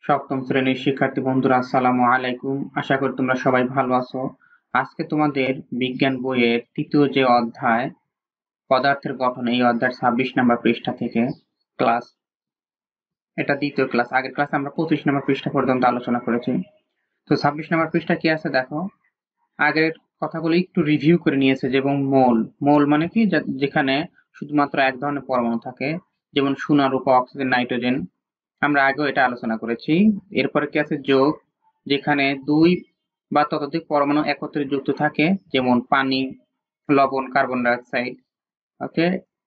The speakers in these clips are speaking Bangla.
সপ্তম শ্রেণীর শিক্ষার্থী বন্ধুরা আসসালামু আলাইকুম। আশা করি তোমরা সবাই ভালো আছো। আজকে তোমাদের বিজ্ঞান বইয়ের তৃতীয় যে অধ্যায় পদার্থের গঠন, এই অধ্যায়ের 26 নম্বর পৃষ্ঠা থেকে ক্লাস, এটা দ্বিতীয় ক্লাস। আগের ক্লাসে আমরা 25 নম্বর পৃষ্ঠা পর্যন্ত আলোচনা করেছি। তো 26 নম্বর পৃষ্ঠা কি আছে দেখো। আগের কথাগুলো একটু রিভিউ করে নিয়েছে। যেমন মোল মানে কি, যেখানে শুধুমাত্র এক ধরনের পরমাণু থাকে, যেমন সোনা, রূপা, অক্সিজেন, নাইট্রোজেন। আমরা আগেও এটা আলোচনা করেছি। এরপরে কি আছে যোগ, যেখানে দুই বা ততোধিক পরমাণু একত্রে যুক্ত থাকে, যেমন পানি, লবণ, কার্বন ডাই অক্সাইড। ওকে।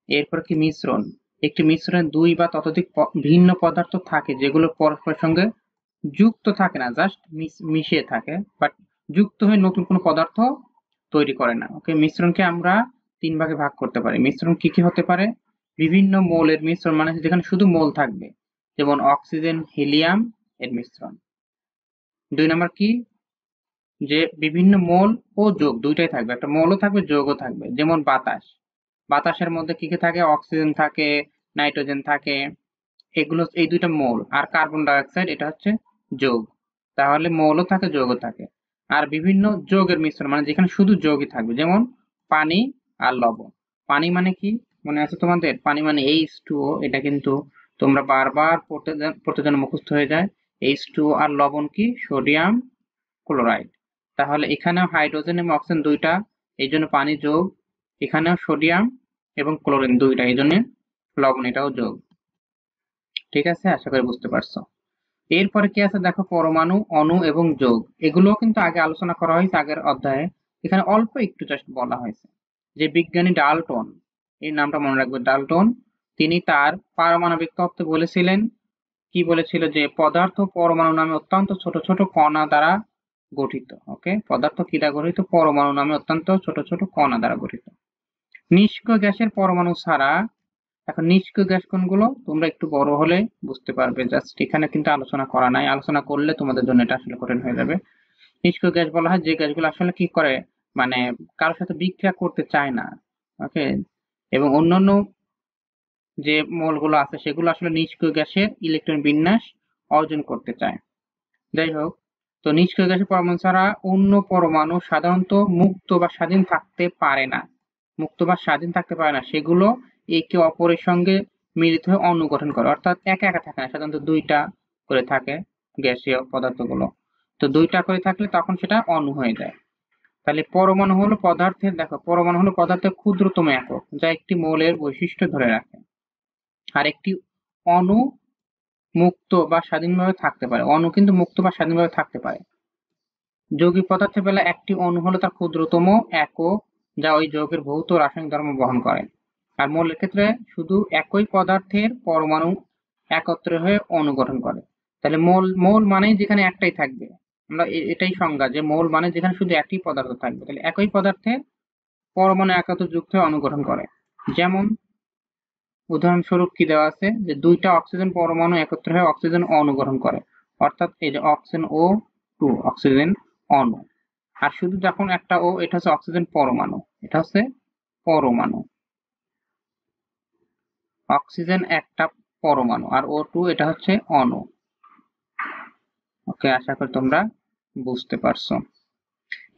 এরপর কি মিশ্রণ, একটি মিশ্রণে দুই বা ততোধিক ভিন্ন পদার্থ থাকে যেগুলো পরস্পরের সঙ্গে যুক্ত থাকে না, জাস্ট মিশিয়ে থাকে, বাট যুক্ত হয়ে নতুন কোনো পদার্থ তৈরি করে না। ওকে। মিশ্রণকে আমরা তিন ভাগে ভাগ করতে পারি। মিশ্রণ কি কি হতে পারে? বিভিন্ন মৌলের মিশ্রণ, মানে যেখানে শুধু মৌল থাকবে, যেমন অক্সিজেন, হিলিয়াম এর মিশ্রণ। দুই নম্বর কি, যে বিভিন্ন মৌল ও যোগ দুইটাই থাকবে, একটা মৌলও থাকবে যোগও থাকবে, যেমন বাতাস। বাতাসের মধ্যে কি কি থাকে? অক্সিজেন থাকে, নাইট্রোজেন থাকে, এগুলো এই দুইটা মৌল। আর কার্বন ডাই অক্সাইড এটা হচ্ছে যোগ। তাহলে মৌলও থাকে, যোগও থাকে। আর বিভিন্ন যোগের মিশ্রণ, মানে যেখানে শুধু যোগই থাকবে, যেমন পানি আর লবণ। পানি মানে কি মনে আছে তোমাদের? পানি মানে H2O। এটা কিন্তু তোমরা বারবার পড়তে যেন মুখস্থ হয়ে যায়। H2O। আর লবণ কি? Sodium chloride. তাহলে এখানেও হাইড্রোজেন এবং অক্সিজেন দুইটা, এই জন্য পানি যোগ। এখানেও সোডিয়াম এবং ক্লোরিন দুইটা, এই জন্য লবণ এটাও যোগ। ঠিক আছে, আশা করি বুঝতে পারছো। এরপরে কি আছে দেখো, পরমাণু, অণু এবং যৌগ। এগুলোও কিন্তু আগে আলোচনা করা হয়েছে আগের অধ্যায়ে। এখানে অল্প একটু জাস্ট বলা হয়েছে যে বিজ্ঞানী ডাল্টন, এই নামটা মনে রাখবে, ডাল্টন, তিনি তার পারমাণবিক তত্ত্বে বলেছিলেন, কি বলেছিল? যে পদার্থ পরমাণু নামে অত্যন্ত ছোট ছোট কণা দ্বারা গঠিত। ওকে। পদার্থ কি দ্বারা গঠিত? পরমাণু নামে অত্যন্ত ছোট ছোট কণা দ্বারা গঠিত। নিষ্ক্রিয় গ্যাসের পরমাণু ছাড়া, এখন নিষ্ক্রিয় গ্যাস কোনগুলো তোমরা একটু বড় হলে বুঝতে পারবে, জাস্ট এখানে কিন্তু আলোচনা করা নাই। আলোচনা করলে তোমাদের জন্য এটা আসলে কঠিন হয়ে যাবে। নিষ্ক্রিয় গ্যাস বলা হয় যে গ্যাসগুলো আসলে কি করে, মানে কারোর সাথে বিক্রিয়া করতে চায় না। ওকে। এবং অন্যান্য যে মৌলগুলো আছে সেগুলো আসলে নিষ্ক্রিয় গ্যাসের ইলেকট্রন বিন্যাস অর্জন করতে চায়। যাই হোক, তো নিষ্ক্রিয় গ্যাসের পরমাণু ছাড়া অন্য পরমাণু সাধারণত মুক্ত বা স্বাধীন থাকতে পারে না। মুক্ত বা স্বাধীন থাকতে পারে না, সেগুলো একে অপরের সঙ্গে মিলিত হয়ে অণু গঠন করে। অর্থাৎ একা একা থাকে না, সাধারণত দুইটা করে থাকে গ্যাসীয় পদার্থগুলো। তো দুইটা করে থাকলে তখন সেটা অণু হয়ে যায়। তাহলে পরমাণু হলো পদার্থের, দেখো, পরমাণু হলো পদার্থের ক্ষুদ্রতম একক, যা একটি মৌলের বৈশিষ্ট্য ধরে রাখে। আর একটি অণু মুক্ত বা স্বাধীনভাবে থাকতে পারে। অণু কিন্তু মুক্ত বা স্বাধীনভাবে থাকতে পারে। যৌগিক পদার্থের বেলায় একটি অণু হলো তার ক্ষুদ্রতম একক, যা ওই যৌগের ভৌত রাসায়নিক ধর্ম বহন করে। আর মৌলের ক্ষেত্রে শুধু একই পদার্থের পরমাণু একত্রে হয়ে অণু গঠন করে। তাহলে মৌল মানেই যেখানে একটাই থাকবে। আমরা এটাই সংজ্ঞা, যে মৌল মানে যেখানে শুধু একটি পদার্থ থাকবে। তাহলে একই পদার্থের পরমাণু একত্রে যুক্ত হয়ে অণু গঠন করে। যেমন উদাহরণস্বরূপ কি দেওয়া আছে, যে দুইটা অক্সিজেন পরমাণু একত্রে হয়ে অক্সিজেন অণু গঠন করে। অর্থাৎ এই যে অক্সিজেন O2, অক্সিজেন অণু। আর শুধু যখন একটা ও, এটা হচ্ছে অক্সিজেন পরমাণু, এটা হচ্ছে পরমাণু। অক্সিজেন একটা পরমাণু, আর O2 এটা হচ্ছে অণু। ওকে, আশা করি তোমরা বুঝতে পারছো।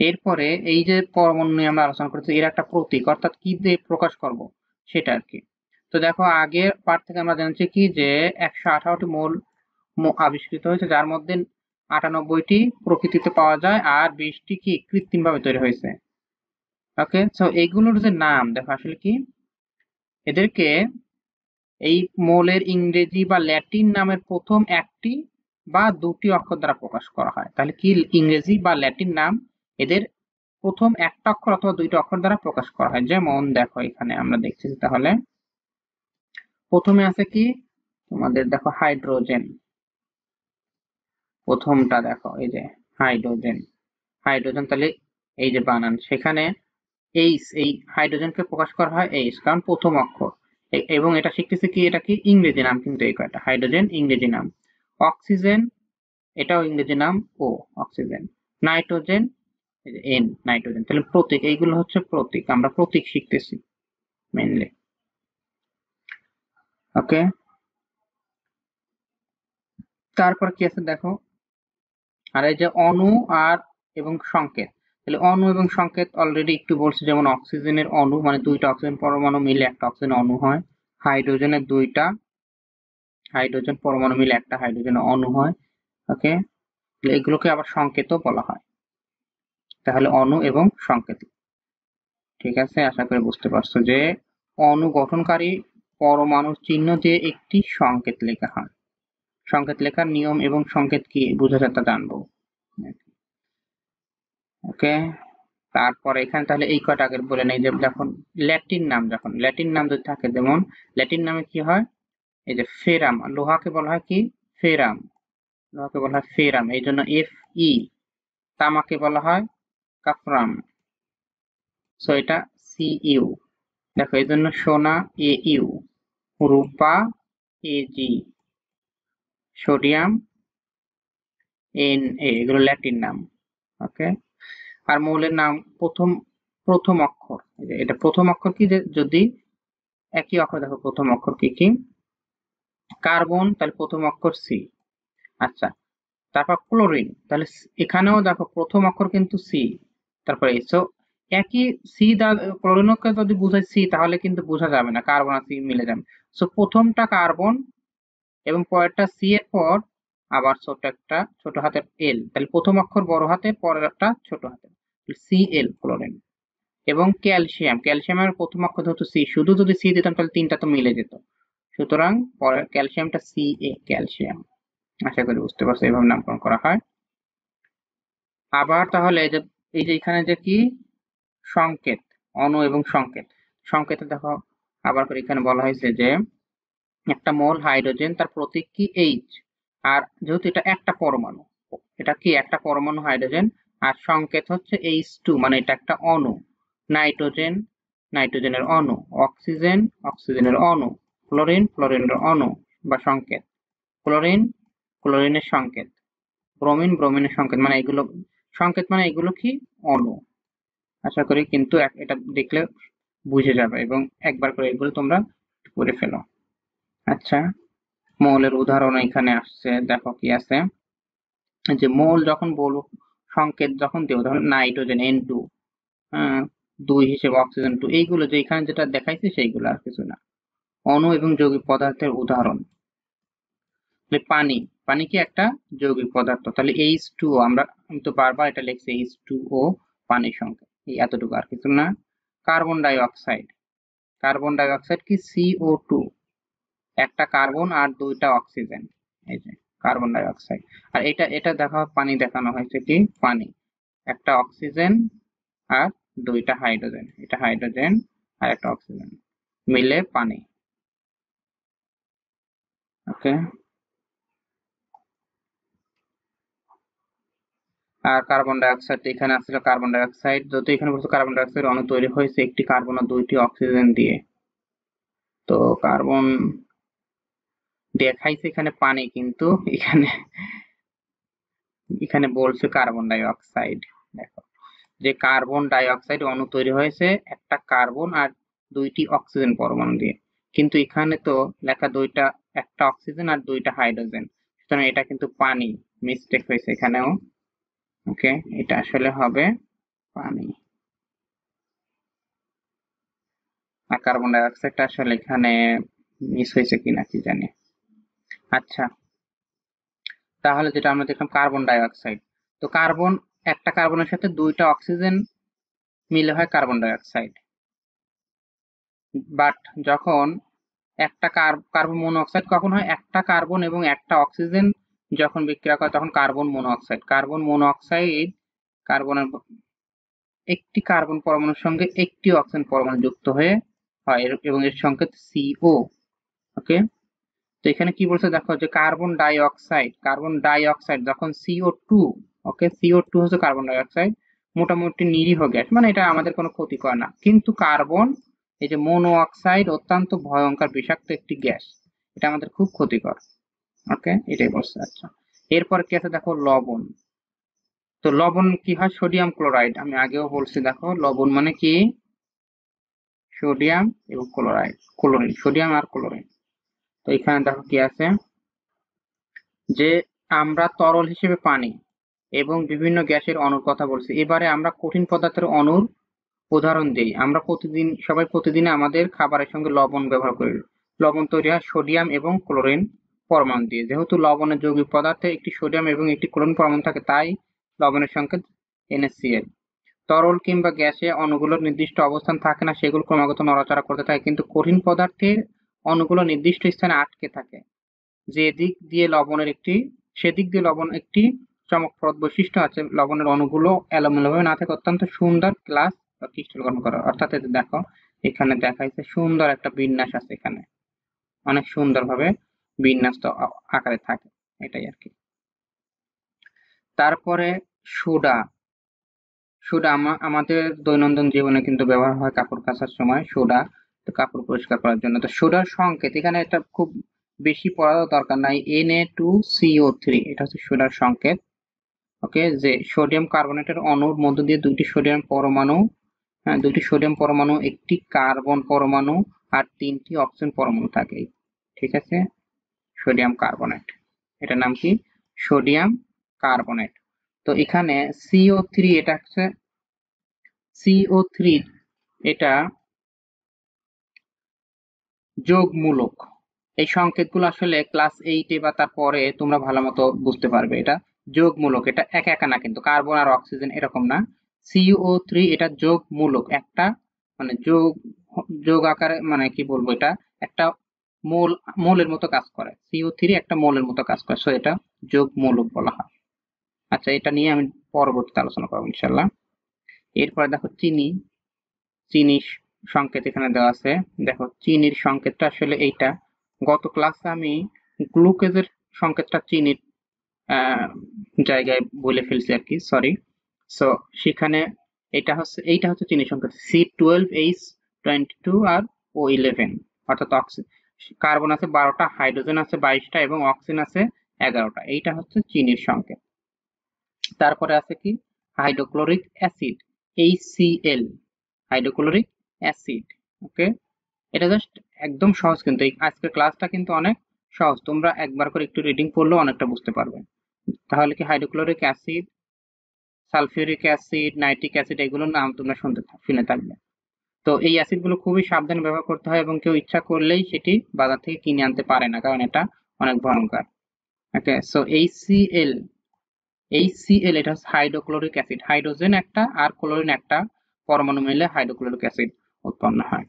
এরপরে এই যে পরমাণু নিয়ে আমরা আলোচনা করছি, এর একটা প্রতীক, অর্থাৎ কি দিয়ে প্রকাশ করব সেটা আর কি। তো দেখো, আগের পার্ট থেকে আমরা জানছি কি, যে 118টি মৌল আবিষ্কৃত হয়েছে, যার মধ্যে 98টি প্রকৃতিতে পাওয়া যায় আর 20টি কি কৃত্রিম ভাবে তৈরি হয়েছে। ওকে। সো এইগুলোর যে নাম দেখো আসলে কি, এদেরকে এই মৌলের ইংরেজি বা ল্যাটিন নামের প্রথম একটি বা দুটি অক্ষর দ্বারা প্রকাশ করা হয়। তাহলে কি ইংরেজি বা ল্যাটিন নাম, এদের প্রথম একটা অক্ষর অথবা দুইটা অক্ষর দ্বারা প্রকাশ করা হয়। যেমন দেখো এখানে আমরা দেখছি, তাহলে প্রথমে আছে কি তোমাদের, দেখো হাইড্রোজেন। প্রথমটা দেখো, এই যে হাইড্রোজেন। হাইড্রোজেন, তাহলে এই যে বানান, সেখানে এইচ, এই হাইড্রোজেনকে প্রকাশ করা হয় এইচ, কারণ প্রথম অক্ষর। এবং এটা শিখতেছে কি, এটা কি ইংরেজি নাম, কিন্তু এই কয়টা হাইড্রোজেন ইংরেজি নাম। অক্সিজেন, এটাও ইংরেজি নাম ও, অক্সিজেন। Nitrogen, N, nitrogen. তাহলে প্রতীক, এইগুলো হচ্ছে প্রতীক, আমরা প্রতীক শিখতেছি মেইনলি। ওকে। তারপর কি আছে দেখো, আর এই যে অণু আর এবং সংকেত। তাহলে অণু এবং সংকেত অলরেডি একটু বলছি, যেমন অক্সিজেনের অণু মানে দুইটা অক্সিজেন পরমাণু মিলে একটা অক্সিজেন অণু হয়, হাইড্রোজেনের দুইটা হাইড্রোজেন পরমাণু মিলে একটা হাইড্রোজেন অণু হয়। ওকে, এগুলোকে আবার সংকেতও বলা হয়। তাহলে অণু এবং সংকেত, ঠিক আছে। আশা করি বুঝতে পারছো যে অণু গঠনকারী পরমাণুর চিহ্ন দিয়ে একটি সংকেত লেখা হয়। সংকেত লেখার নিয়ম এবং সংকেত কি বোঝা যায় তা জানবো। ওকে, তারপরে এখানে তাহলে এই কয়টা আগে বলে নেই, যে যখন ল্যাটিন নাম যদি থাকে, যেমন ল্যাটিন নামে কি হয়, এই যে ফেরাম, লোহাকে বলা হয় কি ফেরাম, লোহাকে বলা হয় ফেরাম, এই জন্য এফ ই। তামাকে বলা হয় কাফরাম, সো এটা সি ইউ। দেখো এই জন্য সোনা এ you, Rupa A G, sodium N A, এগুলো ল্যাটিন নাম। ওকে, আর মৌলের নাম প্রথম প্রথম অক্ষর, এটা প্রথম অক্ষর কি, যে যদি একই অক্ষর, দেখো প্রথম অক্ষর কি কি, কার্বন তাহলে প্রথম অক্ষর সি। আচ্ছা, তারপর ক্লোরিন, তাহলে এখানেও দেখো প্রথম অক্ষর কিন্তু সি, তারপরে সো একই সি ক্লোরিনকে যদি বুঝাই সি, তাহলে কিন্তু বোঝা যাবে না, কার্বন আর সি মিলে যাবে। সো প্রথমটা কার্বন এবং পরেরটা সি এর পর আবার ছোট একটা ছোট হাতের এল, তাহলে প্রথম অক্ষর বড় হাতের, পরেরটা ছোট হাতের, সি এল ক্লোরিন। এবং ক্যালসিয়ামের প্রথম অক্ষর হতো সি, শুধু যদি সি দিতাম তাহলে তিনটা তো মিলে যেত, সুতরাং পরের ক্যালসিয়ামটা সি এ, ক্যালসিয়াম। আশা করি বুঝতে পারছো এইভাবে নামকরণ করা হয়। আবার তাহলে এই যে এখানে যে কি সংকেত, অণু এবং সংকেত, সংকেতে দেখো আবার করে এখানে বলা হয়েছে যে একটা মোল হাইড্রোজেন, তার প্রতীক কি এইচ, আর যেহেতু এটা একটা পরমাণু, এটা কি একটা পরমাণু হাইড্রোজেন, আর সংকেত হচ্ছে H2 মানে এটা একটা অণু। নাইট্রোজেন, নাইট্রোজেনের অণু, অক্সিজেন, অক্সিজেনের অণু, ক্লোরিন, ক্লোরিনের অণু বা সংকেত, ক্লোরিন, ক্লোরিনের সংকেত, ব্রোমিন, ব্রোমিনের সংকেত, মানে এগুলো সংকেত, মানে এগুলো কি অণু। আশা করি কিন্তু এটা দেখলে বুঝে যাবে, এবং একবার করে এগুলো তোমরা করে ফেলো। আচ্ছা, মৌলের উদাহরণ এখানে আসছে, দেখো কি আছে, যে মৌল যখন বলবো, সংকেত যখন দেবো, ধরুন নাইট্রোজেন N2, হ্যাঁ, 2 হিসেবে অক্সিজেন 2, এইগুলো যে এখানে যেটা দেখাইছি সেইগুলো, আর কিছু না। অণু এবং যৌগিক পদার্থের উদাহরণ, পানি, পানি কি একটা যৌগিক পদার্থ, তাহলে H2O, আমি তো বারবার এটা লিখছি H2O, পানির সংকেত, এই এতটুকু, আর কিছু না। Carbon die oxide, carbon die oxide কি CO2, একটা কার্বন আর দুইটা অক্সিজেন, এই যে কার্বন ডাই অক্সাইড। আর এটা এটা দেখা পানি দেখানো হয়েছে কি পানি, একটা অক্সিজেন আর দুইটা হাইড্রোজেন, এটা হাইড্রোজেন আর একটা অক্সিজেন মিলে পানি। ওকে, আর কার্বন ডাই অক্সাইড, এখানে আসলে কার্বন ডাই অক্সাইড, যত এখানে বলছে কার্বন ডাই অক্সাইড অণু তৈরি হয়েছে একটি কার্বন আর দুইটি অক্সিজেন দিয়ে, তো কার্বন দেখাইছে এখানে পানি, কিন্তু এখানে এখানে বলছে কার্বন ডাই অক্সাইড। দেখো যে কার্বন ডাই অক্সাইড অণু তৈরি হয়েছে একটা কার্বন আর দুইটি অক্সিজেন পরমাণু দিয়ে, কিন্তু এখানে তো লেখা দুইটা, একটা অক্সিজেন আর দুইটা হাইড্রোজেন, সুতরাং এটা কিন্তু পানি, মিস্টেক হয়েছে এখানেও। ওকে, এটা আসলে হবে পানি, আর কার্বন ডাই অক্সাইডটা আসলে এখানে মিস হয়েছে কিনা কি জানি। আচ্ছা, তাহলে যেটা আমরা দেখলাম কার্বন ডাই অক্সাইড, তো কার্বন, একটা কার্বনের সাথে দুইটা অক্সিজেন মিলে হয় কার্বন ডাই অক্সাইড, বাট যখন একটা কার্বন মনোক্সাইড কখন হয়, একটা কার্বন এবং একটা অক্সিজেন যখন বিক্রিয়া করে তখন কার্বন মনোক্সাইড। কার্বন মনোক্সাইড কার্বনের একটি কার্বন পরমাণুর সঙ্গে একটি অক্সিজেন পরমাণু যুক্ত হয়ে হয়, এবং এর সংকেত CO। ওকে, তো এখানে কি বলছে দেখো, যে কার্বন ডাই অক্সাইড যখন CO2, ওকে, CO2 হচ্ছে কার্বন ডাই অক্সাইড, মোটামুটি নিরীহ গ্যাস, মানে এটা আমাদের কোনো ক্ষতি করে না, কিন্তু কার্বন, এই যে মনো অক্সাইড অত্যন্ত ভয়ঙ্কর বিষাক্ত একটি গ্যাস, এটা আমাদের খুব ক্ষতিকর। ওকে, এটাই বলছে। আচ্ছা, এরপর কি আছে দেখো, লবণ, তো লবণ কি হয়, সোডিয়াম ক্লোরাইড, আমি আগেও বলছি, দেখো লবণ মানে কি সোডিয়াম এবং ক্লোরাইড, ক্লোরিন, সোডিয়াম আর ক্লোরিন। তো এখানে দেখো কি আছে, যে আমরা তরল হিসেবে পানি এবং বিভিন্ন গ্যাসের অণুর কথা বলছি। এবারে আমরা কঠিন পদার্থের অণুর উদাহরণ দিই। আমরা সবাই প্রতিদিন আমাদের খাবারের সঙ্গে লবণ ব্যবহার করি। লবণ তৈরি হয় সোডিয়াম এবং ক্লোরিন পরমাণু দিয়ে। যেহেতু লবণের যৌগিক পদার্থে একটি সোডিয়াম এবং একটি ক্লোরিন পরমাণু থাকে, তাই লবণের সংকেত NaCl। তরল কিংবা গ্যাসে অণুগুলোর নির্দিষ্ট অবস্থান থাকে না, সেগুলো ক্রমাগত নড়াচড়া করতে থাকে, কিন্তু কঠিন পদার্থের অণুগুলো নির্দিষ্ট স্থানে আটকে থাকে। সেদিক দিয়ে লবণ একটি চমকপ্রদ বৈশিষ্ট্য আছে। লবণের অণুগুলো এলোমেলোভাবে না থাকে, অত্যন্ত সুন্দর গ্লাস বা ক্রিস্টাল গঠন করে। অর্থাৎ এই যে দেখো, এখানে দেখাইছে সুন্দর একটা বিন্যাস আছে, এখানে অনেক সুন্দরভাবে বিন্যস্ত আকারে থাকে, এটাই আর কি। তারপরে সোডা। সোডা আমাদের দৈনন্দিন জীবনে কিন্তু ব্যবহার হয় কাপড় কাচার সময় সোডা, তো কাপড় পরিষ্কার করার জন্য। তো সোডার সংকেত এখানে এটা খুব বেশি পড়ারও দরকার নাই, Na2CO3, এটা হচ্ছে সোডার সংকেত। ওকে, যে সোডিয়াম কার্বনেটের অণুর মধ্য দিয়ে দুটি সোডিয়াম পরমাণু, একটি কার্বন পরমাণু আর 3টি অক্সিজেন পরমাণু থাকে। ঠিক আছে, সোডিয়াম কার্বনেট, এটার নাম কি? Sodium carbonate. তো এখানে CO3, এটা হচ্ছে CO3, এটা যোগমূলক। এই সংকেতগুলো আসলে ক্লাস 8-এ বা তারপরে তোমরা ভালো মতো বুঝতে পারবে। এটা যোগমূলক, এটা একা একা না, কিন্তু কার্বন আর অক্সিজেন এরকম না। CO3 এটা যোগমূলক, একটা মানে যোগ আকারে, মানে কি বলবো, এটা একটা মৌলের মতো কাজ করে। CO3 একটা মৌলের মতো কাজ করে, সো এটা যোগমূলক বলা হয়। আচ্ছা, এটা নিয়ে আমি পরবর্তীতে আলোচনা করবো ইনশাল্লাহ। এরপরে দেখো চিনি। চিনির সংকেত এখানে দেওয়া আছে। দেখো, চিনির সংকেতটা আসলে এইটা। গত ক্লাসে আমি গ্লুকোজের সংকেতটা চিনির জায়গায় বলে ফেলছি আর কি, সরি। সো সেখানে এইটা হচ্ছে চিনির সংকেত, C12H22 আর O11, অর্থাৎ কার্বন আছে 12টা, হাইড্রোজেন আছে 22টা এবং অক্সিজেন আছে 11টা। এইটা হচ্ছে চিনির সংকেত। তারপরে আছে কি? Hydrochloric acid, HCl, hydrochloric acid. Okay, এটা জাস্ট একদম সহজ, কিন্তু এই আজকের ক্লাসটা কিন্তু অনেক সহজ, তোমরা একবার করে একটু রিডিং পড়লেও অনেকটা বুঝতে পারবে। তাহলে কি hydrochloric acid, sulphuric acid, nitric acid, এগুলোর নাম তোমরা শুনে থাকবে। তো এই অ্যাসিডগুলো খুবই সাবধানে ব্যবহার করতে হয় এবং কেউ ইচ্ছা করলেই সেটি বাজার থেকে কিনে আনতে পারে না, কারণ এটা অনেক ভয়ঙ্কর। ওকে, সো HCl এটা হচ্ছে হাইড্রোক্লোরিক অ্যাসিড, হাইড্রোজেন একটা আর ক্লোরিন একটা পরমাণু মিলে হাইড্রোক্লোরিক অ্যাসিড উৎপন্ন হয়।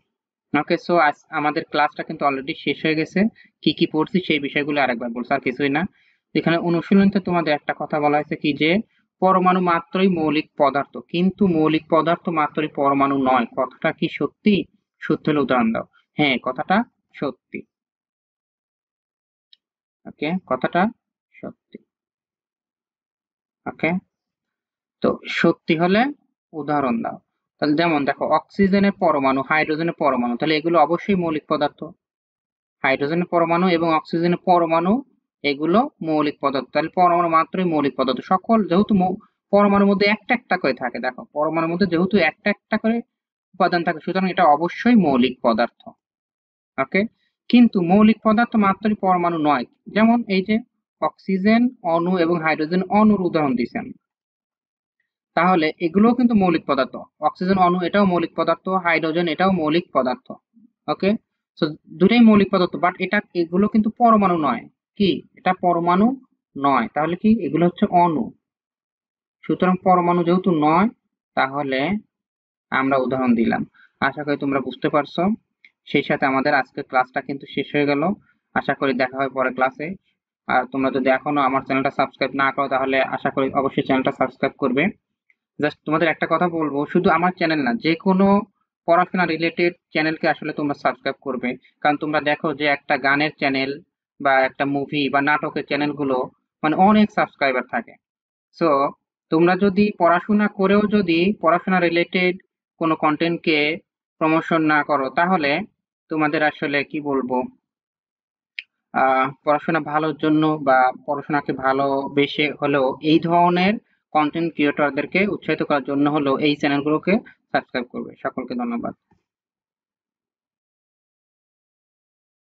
ওকে, সো আজ আমাদের ক্লাসটা কিন্তু অলরেডি শেষ হয়ে গেছে। কি কি পড়ছি সেই বিষয়গুলো আরেকবার বলছি, আর কিছুই না। এখানে অনুশীলনীতে তোমাদের একটা কথা বলা হয়েছে কি, যে পরমাণু মাত্রই মৌলিক পদার্থ, কিন্তু মৌলিক পদার্থ মাত্রই পরমাণু নয়। কথাটা কি সত্যি? সত্যি হলে উদাহরণ দাও। হ্যাঁ, কথাটা সত্যি। ওকে, কথাটা সত্যি। ওকে, তো সত্যি হলে উদাহরণ দাও। তাহলে যেমন দেখো, অক্সিজেনের পরমাণু, হাইড্রোজেনের পরমাণু, তাহলে এগুলো অবশ্যই মৌলিক পদার্থ। হাইড্রোজেনের পরমাণু এবং অক্সিজেনের পরমাণু, এগুলো মৌলিক পদার্থ। তাহলে পরমাণু মাত্রই মৌলিক পদার্থ। যেহেতু পরমাণুর মধ্যে একটা একটা করে থাকে, দেখো পরমাণুর মধ্যে যেহেতু একটা একটা করে উপাদান থাকে, সুতরাং এটা অবশ্যই মৌলিক পদার্থ। ওকে, কিন্তু মৌলিক পদার্থ মাত্রই পরমাণু নয়। যেমন এই যে অক্সিজেন অণু এবং হাইড্রোজেন অণুর উদাহরণ দিয়েছেন, তাহলে এগুলোও কিন্তু মৌলিক পদার্থ। অক্সিজেন অণু এটাও মৌলিক পদার্থ, হাইড্রোজেন এটাও মৌলিক পদার্থ। ওকে, সো দুটাই মৌলিক পদার্থ, বাট এগুলো কিন্তু পরমাণু নয়। কি, এটা পরমাণু নয়, তাহলে কি এগুলো হচ্ছে অণু। সুতরাং পরমাণু যেহেতু নয়, তাহলে আমরা উদাহরণ দিলাম। আশা করি তোমরা বুঝতে পারছো। সেই সাথে আমাদের আজকের ক্লাসটা কিন্তু শেষ হয়ে গেল। আশা করি দেখা হয় পরের ক্লাসে। আর তোমরা যদি এখনো আমার চ্যানেলটা সাবস্ক্রাইব না করো, তাহলে আশা করি অবশ্যই চ্যানেলটা সাবস্ক্রাইব করবে। জাস্ট তোমাদের একটা কথা বলবো, শুধু আমার চ্যানেল না, যে কোনো পড়াশোনা রিলেটেড চ্যানেলকে আসলে তোমরা সাবস্ক্রাইব করবে। কারণ তোমরা দেখো যে একটা গানের চ্যানেল বা একটা মুভি বা নাটকের চ্যানেলগুলো মানে অনেক সাবস্ক্রাইবার থাকে। সো তোমরা যদি পড়াশোনা করেও যদি পড়াশোনা রিলেটেড কোনো কন্টেন্টকে প্রমোশন না করো, তাহলে তোমাদের আসলে কি বলবো, পড়াশোনা ভালোর জন্য বা পড়াশোনাকে ভালোবেসে হলেও এই ধরনের কন্টেন্ট ক্রিয়েটরদেরকে উৎসাহিত করার জন্য হলেও এই চ্যানেলগুলোকে সাবস্ক্রাইব করবে। সকলকে ধন্যবাদ।